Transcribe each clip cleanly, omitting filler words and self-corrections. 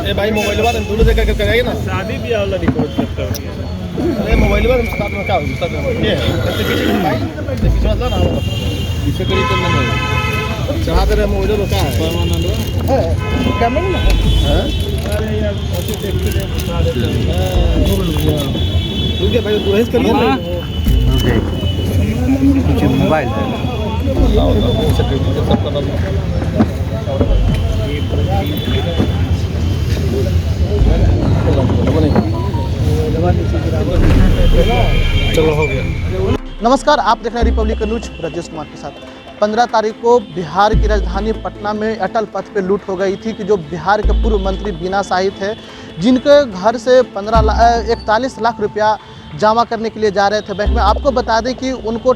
ए भाई मोबाइल बात दोनों जगह कर करेंगे ना। शादी ब्याह वाला रिकॉर्ड करता हूँ। अरे मोबाइल बात साथ में क्या होगी साथ में ये है ऐसे पीछे भाई पीछे वाला ना पीछे करी तो नहीं चढ़ा दे रहे मोबाइल तो क्या है परमानेंट है कैमरा ना है। अरे यार ऐसे देखते बता देते हैं। रुक जा भाई तू रेस कर लिया पीछे मोबाइल है। चलो हो गया। नमस्कार, आप देख रहे हैं रिपब्लिक न्यूज, राजेश कुमार के साथ। 15 तारीख को बिहार की राजधानी पटना में अटल पथ पे लूट हो गई थी कि जो बिहार के पूर्व मंत्री बीना शाही थे, जिनके घर से 41 लाख रुपया जमा करने के लिए जा रहे थे बैंक में। आपको बता दें कि उनको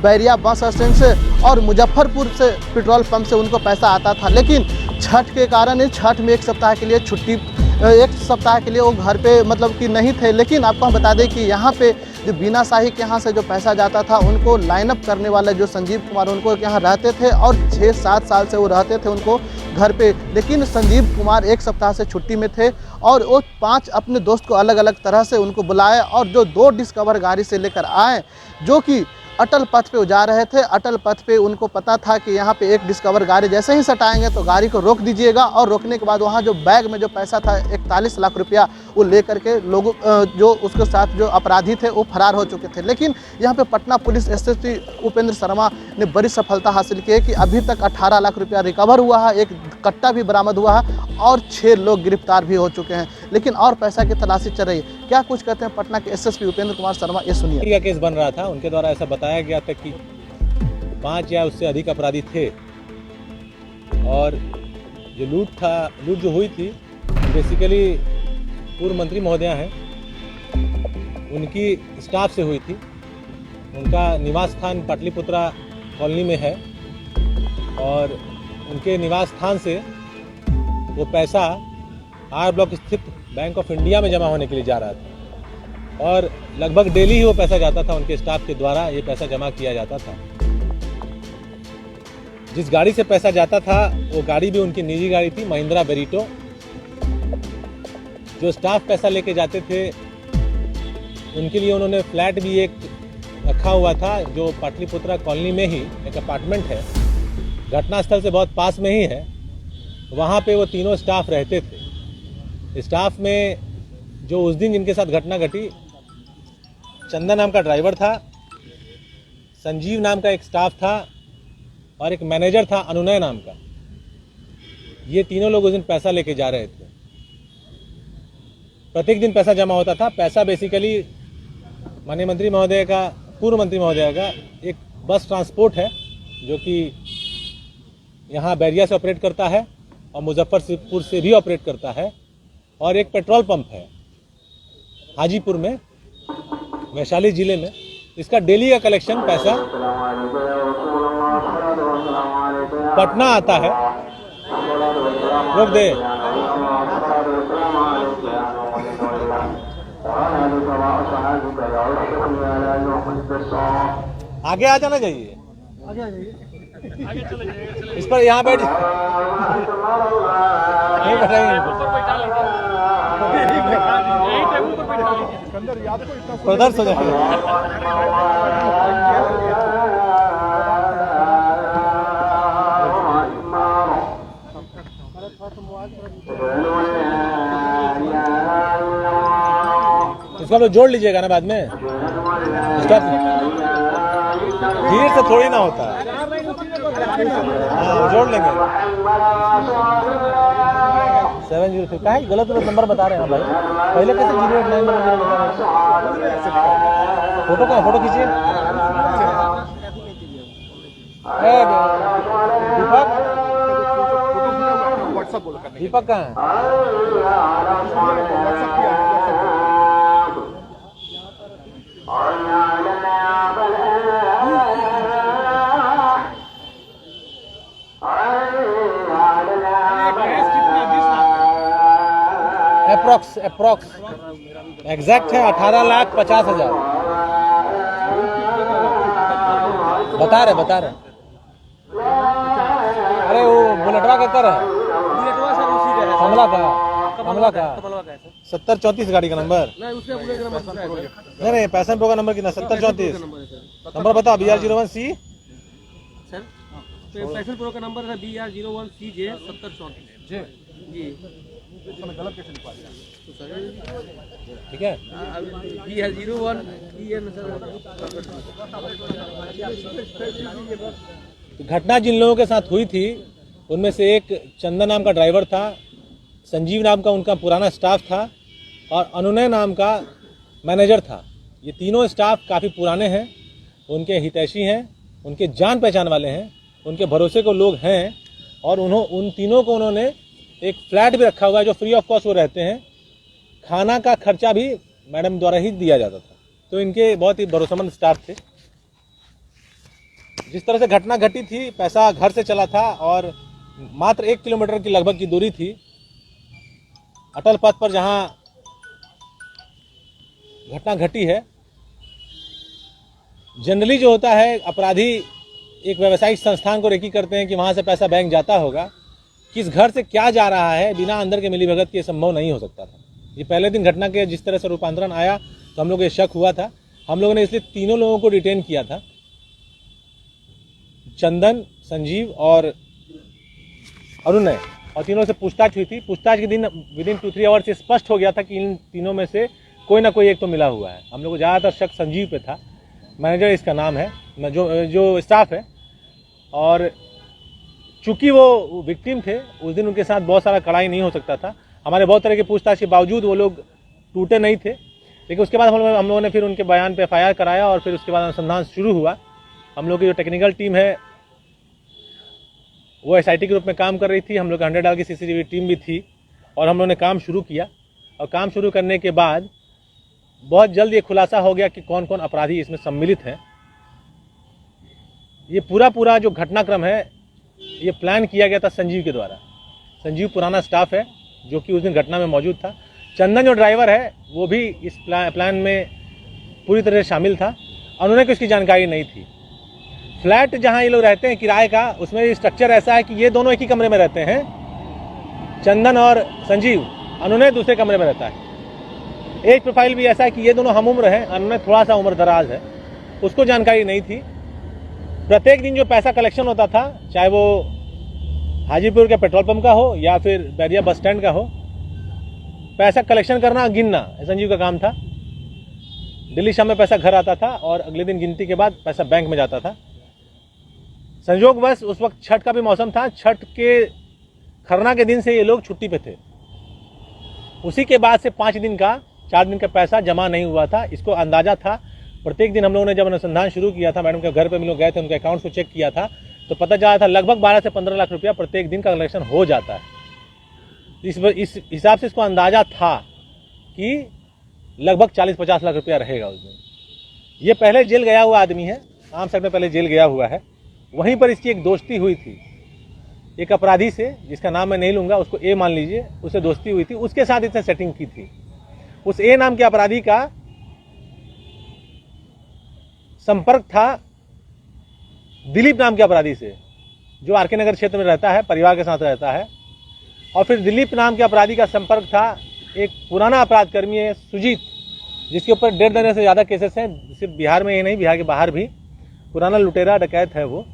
बैरिया बस स्टैंड से और मुजफ्फरपुर से पेट्रोल पंप से उनको पैसा आता था, लेकिन छठ के कारण छठ में एक सप्ताह के लिए छुट्टी, एक सप्ताह के लिए वो घर पे मतलब कि नहीं थे। लेकिन आपको हम बता दें कि यहाँ पे जो बीना शाही के यहाँ से जो पैसा जाता था, उनको लाइन अप करने वाले जो संजीव कुमार उनको यहाँ रहते थे और 6-7 साल से वो रहते थे उनको घर पे। लेकिन संजीव कुमार एक सप्ताह से छुट्टी में थे और वो 5 अपने दोस्त को अलग अलग तरह से उनको बुलाए और जो 2 डिस्कवर गाड़ी से लेकर आए जो कि अटल पथ पे जा रहे थे। अटल पथ पे उनको पता था कि यहाँ पे एक डिस्कवर गाड़ी जैसे ही सटाएंगे तो गाड़ी को रोक दीजिएगा और रोकने के बाद वहाँ जो बैग में जो पैसा था 41 लाख रुपया वो लेकर के लोगों जो उसके साथ जो अपराधी थे वो फरार हो चुके थे। लेकिन यहाँ पे पटना पुलिस एसएसपी उपेंद्र शर्मा ने बड़ी सफलता हासिल की है कि अभी तक 18 लाख रुपया रिकवर हुआ है, एक कट्टा भी बरामद हुआ है और 6 लोग गिरफ्तार भी हो चुके हैं। लेकिन और पैसा की तलाशी चल रही है। क्या कुछ कहते हैं पटना के एसएसपी उपेंद्र कुमार शर्मा, ये सुनिए। का केस बन रहा था, उनके द्वारा ऐसा बताया गया था कि 5 या उससे अधिक अपराधी थे और जो लूट जो हुई थी बेसिकली पूर्व मंत्री महोदया हैं, उनकी स्टाफ से हुई थी। उनका निवास स्थान पाटलिपुत्रा कॉलोनी में है और उनके निवास स्थान से वो पैसा आर ब्लॉक स्थित बैंक ऑफ इंडिया में जमा होने के लिए जा रहा था और लगभग डेली ही वो पैसा जाता था। उनके स्टाफ के द्वारा ये पैसा जमा किया जाता था। जिस गाड़ी से पैसा जाता था वो गाड़ी भी उनकी निजी गाड़ी थी, महिंद्रा बेरिटो। जो स्टाफ पैसा लेके जाते थे उनके लिए उन्होंने फ्लैट भी एक रखा हुआ था जो पाटलिपुत्रा कॉलोनी में ही एक अपार्टमेंट है, घटनास्थल से बहुत पास में ही है। वहाँ पे वो तीनों स्टाफ रहते थे। स्टाफ में जो उस दिन जिनके साथ घटना घटी, चंदन नाम का ड्राइवर था, संजीव नाम का एक स्टाफ था और एक मैनेजर था अनुनय नाम का। ये तीनों लोग उस दिन पैसा लेके जा रहे थे। प्रत्येक दिन पैसा जमा होता था। पैसा बेसिकली माननीय मंत्री महोदय का, पूर्व मंत्री महोदय का एक बस ट्रांसपोर्ट है जो कि यहाँ बैरिया से ऑपरेट करता है और मुजफ्फरपुर से भी ऑपरेट करता है और एक पेट्रोल पंप है हाजीपुर में, वैशाली जिले में। इसका डेली का कलेक्शन पैसा पटना आता है। रोक दे। आगे आ जाना चाहिए, आगे आ जाइए, आगे चले जाइए। इस पर यहाँ बैठ नहीं बैठाएंगे, प्रदर्श हो जाएगा। इसको आप लोग जोड़ लीजिएगा ना बाद में, इसका धीरे से थोड़ी ना होता है। हाँ जोड़ लेंगे। 703 का है, गलत नंबर बता रहे हैं भाई। पहले कैसे 089 बता रहे हैं? फोटो कहाँ, फोटो खींचिए। दीपक कहाँ है? अप्रोक्स एग्जैक्ट है 18,50,000 बता रहे। अरे वो बुलेटवा के कर है, हमला था। कमला का 7034 गाड़ी का नंबर नहीं पैशन प्रो का नंबर कितना 7034 नंबर बताओ BR01C सर पैशन प्रो का नंबर है BR01CJ 7034 जी ठीक है। BR01 घटना जिन लोगों के साथ हुई थी उनमें से एक चंदन नाम का ड्राइवर था, संजीव नाम का उनका पुराना स्टाफ था और अनुनय नाम का मैनेजर था। ये तीनों स्टाफ काफ़ी पुराने हैं, उनके हितैषी हैं, उनके जान पहचान वाले हैं, उनके भरोसे को लोग हैं और उन तीनों को उन्होंने एक फ्लैट भी रखा हुआ है जो फ्री ऑफ कॉस्ट वो रहते हैं। खाना का खर्चा भी मैडम द्वारा ही दिया जाता था। तो इनके बहुत ही भरोसेमंद स्टाफ थे। जिस तरह से घटना घटी थी, पैसा घर से चला था और मात्र 1 किलोमीटर की लगभग की दूरी थी। अटल पथ पर जहां घटना घटी है, जनरली जो होता है अपराधी एक व्यावसायिक संस्थान को रेकी करते हैं कि वहां से पैसा बैंक जाता होगा। किस घर से क्या जा रहा है बिना अंदर के मिलीभगत के संभव नहीं हो सकता था। ये पहले दिन घटना के जिस तरह से रूपांतरण आया तो हम लोग ये शक हुआ था। हम लोगों ने इसलिए तीनों लोगों को डिटेन किया था, चंदन, संजीव और अनुनय, और तीनों से पूछताछ हुई थी। पूछताछ के दिन विदिन 2-3 आवर्स से स्पष्ट हो गया था कि इन तीनों में से कोई ना कोई एक तो मिला हुआ है। हम लोग को ज़्यादातर शक संजीव पे था, मैनेजर इसका नाम है, जो स्टाफ है। और चूंकि वो विक्टिम थे, उस दिन उनके साथ बहुत सारा कड़ाई नहीं हो सकता था। हमारे बहुत तरह की पूछताछ के बावजूद वो लोग टूटे नहीं थे। लेकिन उसके बाद हम लोगों ने फिर उनके बयान पे FIR कराया और फिर उसके बाद अनुसंधान शुरू हुआ। हम लोग की जो टेक्निकल टीम है वो SIT के रूप में काम कर रही थी। हम लोग 100 डाल की CCTV टीम भी थी और हम लोगों ने काम शुरू किया। और काम शुरू करने के बाद बहुत जल्द ये खुलासा हो गया कि कौन कौन अपराधी इसमें सम्मिलित हैं। ये पूरा जो घटनाक्रम है ये प्लान किया गया था संजीव के द्वारा। संजीव पुराना स्टाफ है जो कि उस दिन घटना में मौजूद था। चंदन जो ड्राइवर है वो भी इस प्लान में पूरी तरह से शामिल था। उन्होंने को इसकी जानकारी नहीं थी। फ्लैट जहां ये लोग रहते हैं किराए का, उसमें स्ट्रक्चर ऐसा है कि ये दोनों एक ही कमरे में रहते हैं, चंदन और संजीव। अनुनय दूसरे कमरे में रहता है। एक प्रोफाइल भी ऐसा है कि ये दोनों हम उम्र हैं, अनुनय थोड़ा सा उम्र दराज है। उसको जानकारी नहीं थी। प्रत्येक दिन जो पैसा कलेक्शन होता था, चाहे वो हाजीपुर के पेट्रोल पंप का हो या फिर बैरिया बस स्टैंड का हो, पैसा कलेक्शन करना, गिनना संजीव का काम था। दिल्ली शाम में पैसा घर आता था और अगले दिन गिनती के बाद पैसा बैंक में जाता था। संयोगवश उस वक्त छठ का भी मौसम था। छठ के खरना के दिन से ये लोग छुट्टी पे थे। उसी के बाद से 4 दिन का पैसा जमा नहीं हुआ था। इसको अंदाजा था। प्रत्येक दिन हम लोगों ने जब अनुसंधान शुरू किया था, मैडम के घर पे हम लोग गए थे, उनके अकाउंट्स को चेक किया था, तो पता चला था लगभग 12 से 15 लाख रुपया प्रत्येक दिन का कलेक्शन हो जाता है। इस हिसाब से इसको अंदाजा था कि लगभग 40-50 लाख रुपया रहेगा उस दिन। ये पहले जेल गया हुआ आदमी है, आम सेट में पहले जेल गया हुआ है। वहीं पर इसकी एक दोस्ती हुई थी एक अपराधी से, जिसका नाम मैं नहीं लूँगा, उसको ए मान लीजिए, उससे दोस्ती हुई थी। उसके साथ इसने सेटिंग की थी। उस ए नाम के अपराधी का संपर्क था दिलीप नाम के अपराधी से, जो RK नगर क्षेत्र में रहता है, परिवार के साथ रहता है। और फिर दिलीप नाम के अपराधी का संपर्क था एक पुराना अपराध कर्मी है सुजीत, जिसके ऊपर 1.5 दर्जन से ज़्यादा केसेस हैं, सिर्फ बिहार में ही नहीं, बिहार के बाहर भी। पुराना लुटेरा डकैत है वो।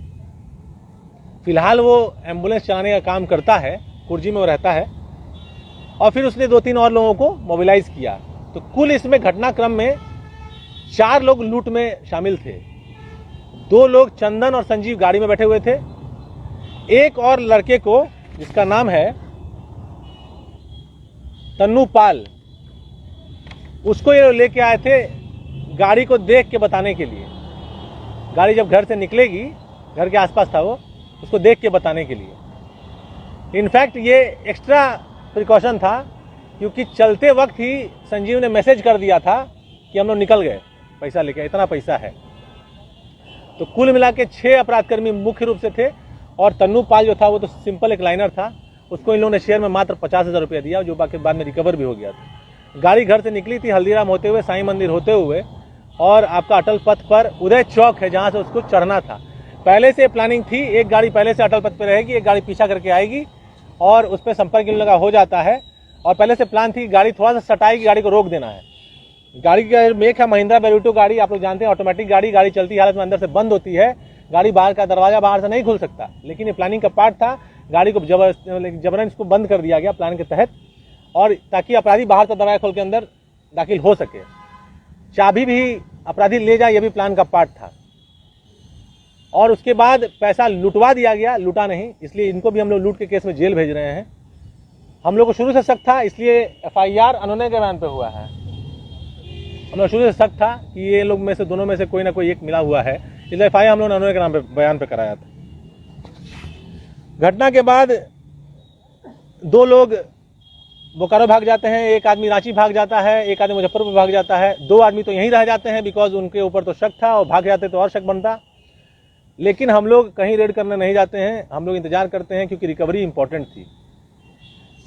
फिलहाल वो एम्बुलेंस चलाने का काम करता है, कुर्जी में वो रहता है। और फिर उसने 2-3 और लोगों को मोबिलाइज किया। तो कुल इसमें घटनाक्रम में 4 लोग लूट में शामिल थे। 2 लोग चंदन और संजीव गाड़ी में बैठे हुए थे। एक और लड़के को, जिसका नाम है तन्नू पाल, उसको ये लेके आए थे गाड़ी को देख के बताने के लिए। गाड़ी जब घर से निकलेगी, घर के आसपास था वो, उसको देख के बताने के लिए। इनफैक्ट ये एक्स्ट्रा प्रिकॉशन था, क्योंकि चलते वक्त ही संजीव ने मैसेज कर दिया था कि हम लोग निकल गए पैसा लेके, इतना पैसा है। तो कुल मिला के 6 अपराधकर्मी मुख्य रूप से थे और तन्नू पाल जो था वो तो सिंपल एक लाइनर था। उसको इन लोगों ने शेयर में मात्र 50,000 रुपया दिया, जो बाकी बाद में रिकवर भी हो गया था। गाड़ी घर से निकली थी हल्दीराम होते हुए, साईं मंदिर होते हुए, और आपका अटल पथ पर उदय चौक है जहाँ से उसको चढ़ना था। पहले से प्लानिंग थी, एक गाड़ी पहले से अटल पथ पर रहेगी, एक गाड़ी पीछा करके आएगी और उस पर संपर्क इन लोगों का हो जाता है। और पहले से प्लान थी गाड़ी थोड़ा सा सटाई की गाड़ी को रोक देना है। गाड़ी का मेक है महिंद्रा बेल्टो गाड़ी, आप लोग जानते हैं ऑटोमेटिक गाड़ी चलती हालत में अंदर से बंद होती है, गाड़ी बाहर का दरवाजा बाहर से नहीं खुल सकता, लेकिन ये प्लानिंग का पार्ट था। गाड़ी को जबरन इसको बंद कर दिया गया प्लान के तहत, और ताकि अपराधी बाहर का दरवाजा खोल के अंदर दाखिल हो सके, चाबी भी अपराधी ले जाए, ये भी प्लान का पार्ट था। और उसके बाद पैसा लुटवा दिया गया, लूटा नहीं, इसलिए इनको भी हम लोग लूट के केस में जेल भेज रहे हैं। हम लोग को शुरू से शक था, इसलिए FIR अनोने के बयान पे हुआ है। हम लोग शुरू से शक था कि ये लोग में से दोनों में से कोई ना कोई एक मिला हुआ है, इसलिए FIR हम लोग ने अनोने के नाम पे बयान पे कराया था। घटना के बाद 2 लोग बोकारो भाग जाते हैं, एक आदमी रांची भाग जाता है, एक आदमी मुजफ्फरपुर भाग जाता है, 2 आदमी तो यहीं रह जाते हैं बिकॉज उनके ऊपर तो शक था, और भाग जाते तो और शक बनता। लेकिन हम लोग कहीं रेड करने नहीं जाते हैं, हम लोग इंतजार करते हैं, क्योंकि रिकवरी इंपॉर्टेंट थी।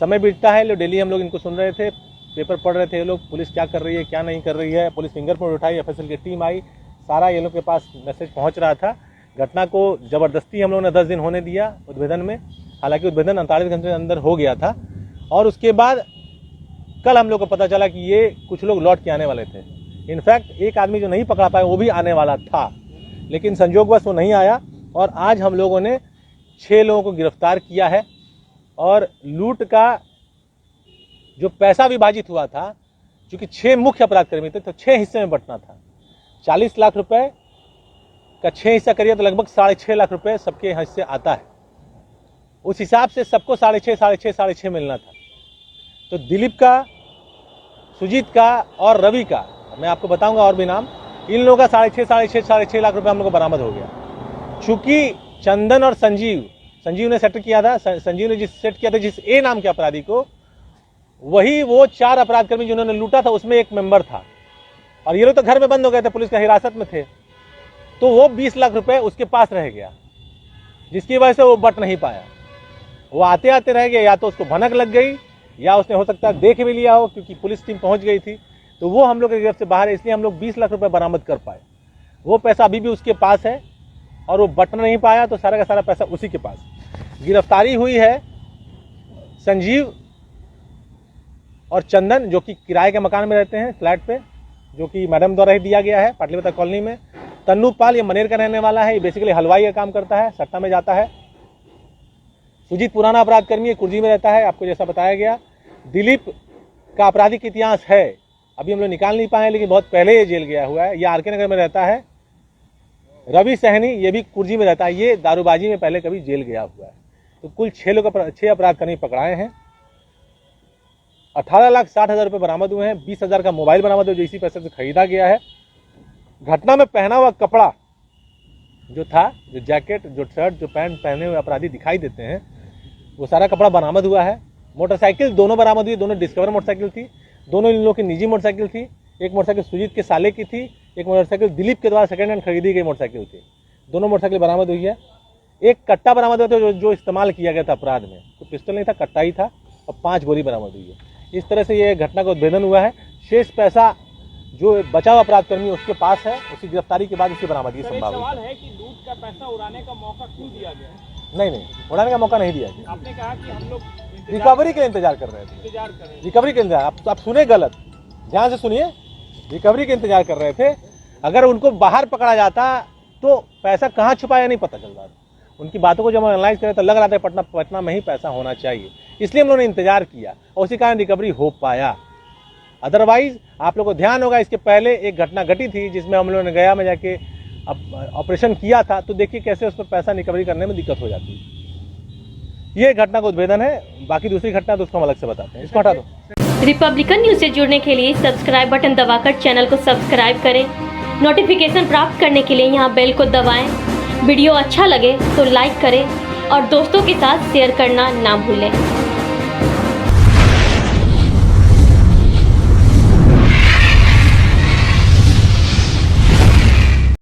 समय बीतता है, डेली हम लोग इनको सुन रहे थे, पेपर पढ़ रहे थे, ये लोग पुलिस क्या कर रही है क्या नहीं कर रही है, पुलिस फिंगरप्रिंट उठाई, FSL की टीम आई, सारा ये लोग के पास मैसेज पहुंच रहा था। घटना को ज़बरदस्ती हम लोगों ने 10 दिन होने दिया उद्भेदन में, हालांकि उद्भेदन 48 घंटे के अंदर हो गया था। और उसके बाद कल हम लोग को पता चला कि ये कुछ लोग लौट के आने वाले थे। इनफैक्ट एक आदमी जो नहीं पकड़ा पाया वो भी आने वाला था, लेकिन संजोगवश वो नहीं आया। और आज हम लोगों ने 6 लोगों को गिरफ्तार किया है, और लूट का जो पैसा विभाजित हुआ था, क्योंकि 6 मुख्य अपराधकर्मी थे तो 6 हिस्से में बंटना था। 40 लाख रुपए का 6 हिस्सा करिए तो लगभग 6.5 लाख रुपए सबके हिस्से आता है। उस हिसाब से सबको 6.5 मिलना था। तो दिलीप का, सुजीत का और रवि का, मैं आपको बताऊंगा और भी नाम, इन लोगों का 6.5 लाख रुपए हम लोग को बरामद हो गया। चूंकि चंदन और संजीव ने सेट किया था, संजीव ने सेट किया था जिस A नाम के अपराधी को, वही वो 4 अपराधकर्मी जिन्होंने लूटा था उसमें एक मेंबर था। और ये लोग तो घर में बंद हो गए थे, पुलिस का हिरासत में थे, तो वो 20 लाख रुपए उसके पास रह गया, जिसकी वजह से वो बट नहीं पाया। वो आते आते रह गया, या तो उसको भनक लग गई या उसने हो सकता है देख भी लिया हो, क्योंकि पुलिस टीम पहुंच गई थी, तो वो हम लोग के गिरफ्त से बाहर है, इसलिए हम लोग 20 लाख रुपए बरामद कर पाए। वो पैसा अभी भी उसके पास है, और वो बट नहीं पाया, तो सारा का सारा पैसा उसी के पास। गिरफ्तारी हुई है संजीव और चंदन, जो कि किराए के मकान में रहते हैं, फ्लैट पे, जो कि मैडम द्वारा ही दिया गया है पाटलिपुत्र कॉलोनी में। तन्नू पाल ये मनेर का रहने वाला है, ये बेसिकली हलवाई का काम करता है, सट्टा में जाता है। सुजीत पुराना अपराध कर्मी है, कुर्जी में रहता है, आपको जैसा बताया गया। दिलीप का आपराधिक इतिहास है, अभी हम लोग निकाल नहीं पाए, लेकिन बहुत पहले ये जेल गया हुआ है, ये RK नगर में रहता है। रवि सहनी ये भी कुर्जी में रहता है, ये दारूबाजी में पहले कभी जेल गया हुआ है। तो कुल 6 अपराध कर्मी पकड़ाए हैं। 18,60,000 रुपये बरामद हुए हैं, 20,000 का मोबाइल बरामद हुआ जो इसी पैसे से खरीदा गया है। घटना में पहना हुआ कपड़ा जो था, जो जैकेट, जो शर्ट, जो पैंट पहने हुए अपराधी दिखाई देते हैं, वो सारा कपड़ा बरामद हुआ है। मोटरसाइकिल दोनों बरामद हुई, दोनों डिस्कवर मोटरसाइकिल थी, दोनों इन लोगों की निजी मोटरसाइकिल थी। एक मोटरसाइकिल सुजीत के साले की थी, एक मोटरसाइकिल दिलीप के द्वारा सेकंड हैंड खरीदी गई मोटरसाइकिल थी। दोनों मोटरसाइकिल बरामद हुई है। एक कट्टा बरामद हुआ था जो इस्तेमाल किया गया था अपराध में, तो पिस्टल नहीं था, कट्टा ही था, और 5 गोली बरामद हुई है। इस तरह से ये घटना का उद्भेदन हुआ है। शेष पैसा जो बचा हुआ अपराधकर्मी उसके पास है, उसकी गिरफ्तारी के बाद उसकी बरामदी संभव है। सवाल है कि लूट का पैसा उड़ाने का मौका क्यों दिया गया? नहीं, उड़ाने का मौका नहीं दिया गया। आपने कहा कि हम लोग रिकवरी के लिए इंतजार कर रहे थे, रिकवरी के इंतजार। आप सुने गलत, ध्यान से सुनिए, रिकवरी के इंतजार कर रहे थे। अगर उनको बाहर पकड़ा जाता तो पैसा कहाँ छुपाया नहीं पता चल रहा था। उनकी बातों को जब हम एनालाइज करें तो लग रहा था पटना में ही पैसा होना चाहिए, इसलिए हम लोगों ने इंतजार किया और उसी कारण रिकवरी हो पाया। अदरवाइज आप लोगों को ध्यान होगा, इसके पहले एक घटना घटी थी जिसमें हम लोगों ने गया में जाके ऑपरेशन किया था, तो देखिए कैसे उस पर पैसा रिकवरी करने में दिक्कत हो जाती है। ये घटना का उद्भेदन है, बाकी दूसरी घटना तो उसको हम अलग से बताते हैं। इसको हटा दो। रिपब्लिकन न्यूज से जुड़ने के लिए सब्सक्राइब बटन दबाकर चैनल को सब्सक्राइब करें। नोटिफिकेशन प्राप्त करने के लिए यहाँ बेल को दबाएं। वीडियो अच्छा लगे तो लाइक करें और दोस्तों के साथ शेयर करना ना भूलें।